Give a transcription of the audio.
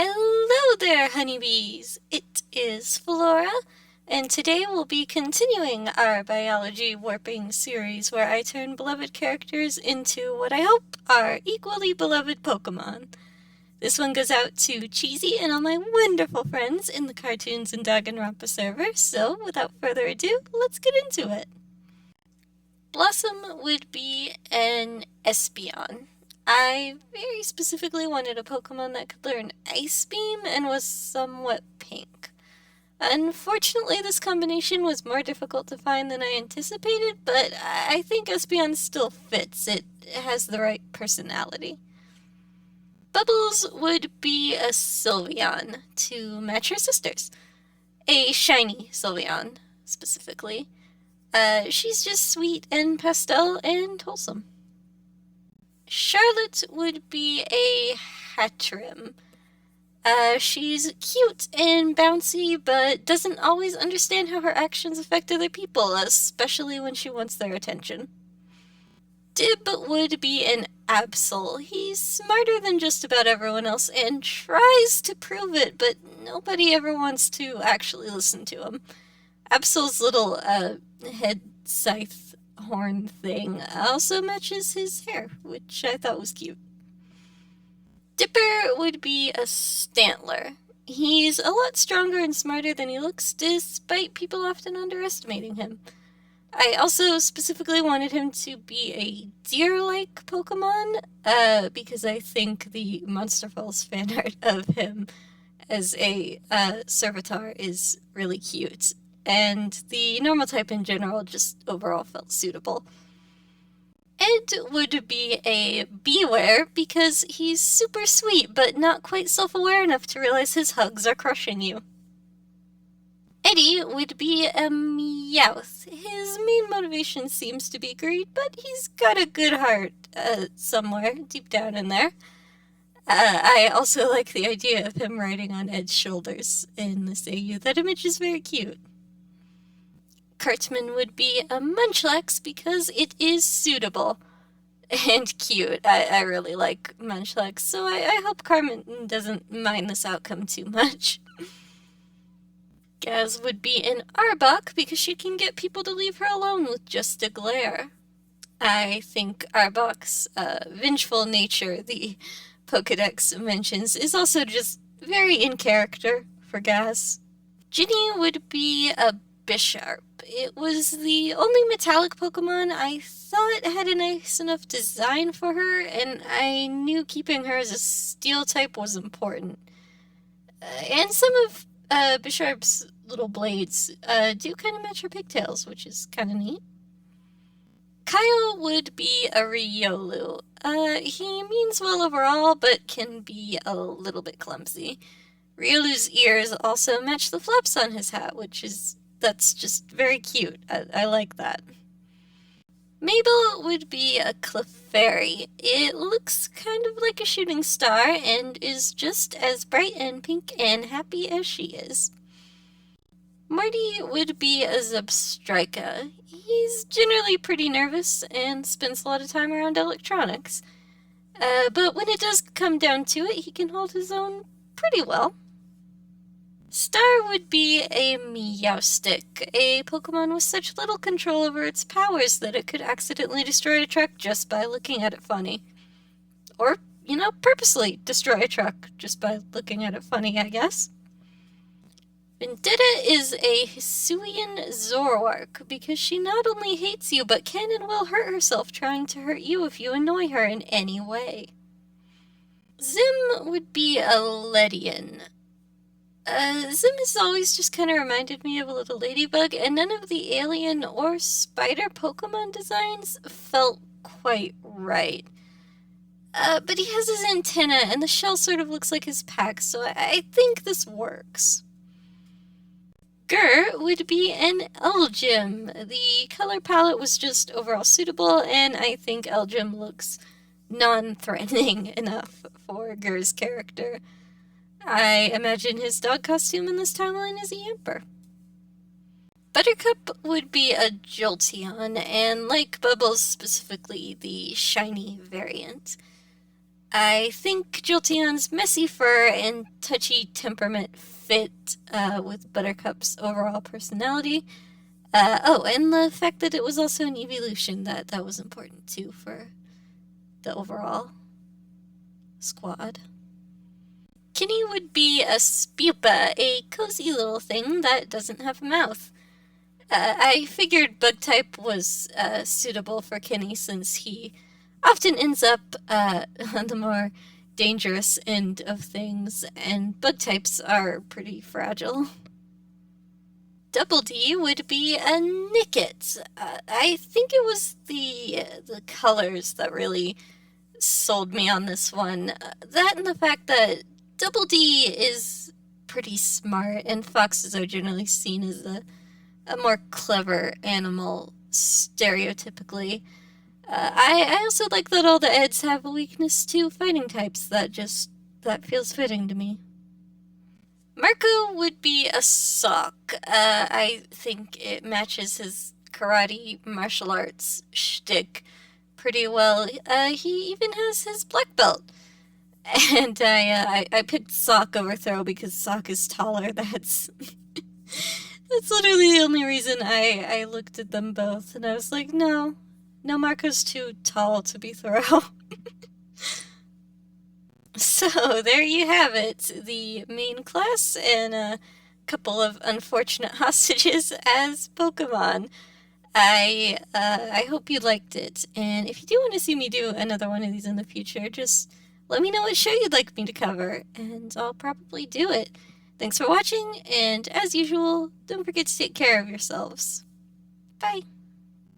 Hello there, honeybees! It is Flora, and today we'll be continuing our biology warping series where I turn beloved characters into what I hope are equally beloved Pokémon. This one goes out to Cheesy and all my wonderful friends in the Cartoons and danganronpa server, so without further ado, let's get into it. Blossom would be an Espeon. I very specifically wanted a Pokemon that could learn Ice Beam and was somewhat pink. Unfortunately, this combination was more difficult to find than I anticipated, but I think Espeon still fits. It has the right personality. Bubbles would be a Sylveon to match her sisters. A shiny Sylveon, specifically. She's just sweet and pastel and wholesome. Charlotte would be a Hatrim. She's cute and bouncy, but doesn't always understand how her actions affect other people, especially when she wants their attention. Dib would be an Absol. He's smarter than just about everyone else and tries to prove it, but nobody ever wants to actually listen to him. Absol's little head scythe horn thing also matches his hair, which I thought was cute. Dipper would be a Stantler. He's a lot stronger and smarter than he looks, despite people often underestimating him. I also specifically wanted him to be a deer-like Pokemon, because I think the Monster Falls fan art of him as a Servitor is really cute. And the normal type in general just overall felt suitable. Ed would be a Beware because he's super sweet but not quite self-aware enough to realize his hugs are crushing you. Eddie would be a Meowth. His main motivation seems to be greed, but he's got a good heart somewhere deep down in there. I also like the idea of him riding on Ed's shoulders in this AU. That image is very cute. Cartman would be a Munchlax because it is suitable and cute. I really like Munchlax, so I hope Cartman doesn't mind this outcome too much. Gaz would be an Arbok because she can get people to leave her alone with just a glare. I think Arbok's vengeful nature, the Pokedex mentions, is also just very in character for Gaz. Ginny would be a Bisharp. It was the only metallic Pokemon I thought had a nice enough design for her, and I knew keeping her as a steel type was important. And some of Bisharp's little blades do kind of match her pigtails, which is kind of neat. Kyle would be a Riolu. He means well overall, but can be a little bit clumsy. Riolu's ears also match the flaps on his hat, that's just very cute. I like that. Mabel would be a Clefairy. It looks kind of like a shooting star and is just as bright and pink and happy as she is. Marty would be a Zebstrika. He's generally pretty nervous and spends a lot of time around electronics. But when it does come down to it, he can hold his own pretty well. Star would be a Meowstic, a Pokemon with such little control over its powers that it could accidentally destroy a truck just by looking at it funny. Or, purposely destroy a truck just by looking at it funny, I guess. Vendetta is a Hisuian Zoroark because she not only hates you but can and will hurt herself trying to hurt you if you annoy her in any way. Zim would be a Ledian. Zim has always just kind of reminded me of a little ladybug, and none of the alien or spider Pokemon designs felt quite right. But he has his antenna, and the shell sort of looks like his pack, so I think this works. Gur would be an Elgyem. The color palette was just overall suitable, and I think Elgyem looks non-threatening enough for Gur's character. I imagine his dog costume in this timeline is a Yamper. Buttercup would be a Jolteon, and like Bubbles, specifically the shiny variant. I think Jolteon's messy fur and touchy temperament fit with Buttercup's overall personality. Oh, and the fact that it was also an evolution, that was important too for the overall squad. Kenny would be a spupa, a cozy little thing that doesn't have a mouth. I figured bug type was suitable for Kenny since he often ends up on the more dangerous end of things, and bug types are pretty fragile. Double D would be a Nicket. I think it was the colors that really sold me on this one. That and the fact that Double D is pretty smart, and foxes are generally seen as a more clever animal, stereotypically. I also like that all the Eds have a weakness to fighting types. That feels fitting to me. Marco would be a sock. I think it matches his karate martial arts shtick pretty well. He even has his black belt. And I picked sock over throw because sock is taller. That's literally the only reason I looked at them both, and I was like, no, Marco's too tall to be throw. So there you have it, the main class and a couple of unfortunate hostages as Pokemon. I hope you liked it, and if you do want to see me do another one of these in the future, just let me know what show you'd like me to cover, and I'll probably do it. Thanks for watching, and as usual, don't forget to take care of yourselves. Bye!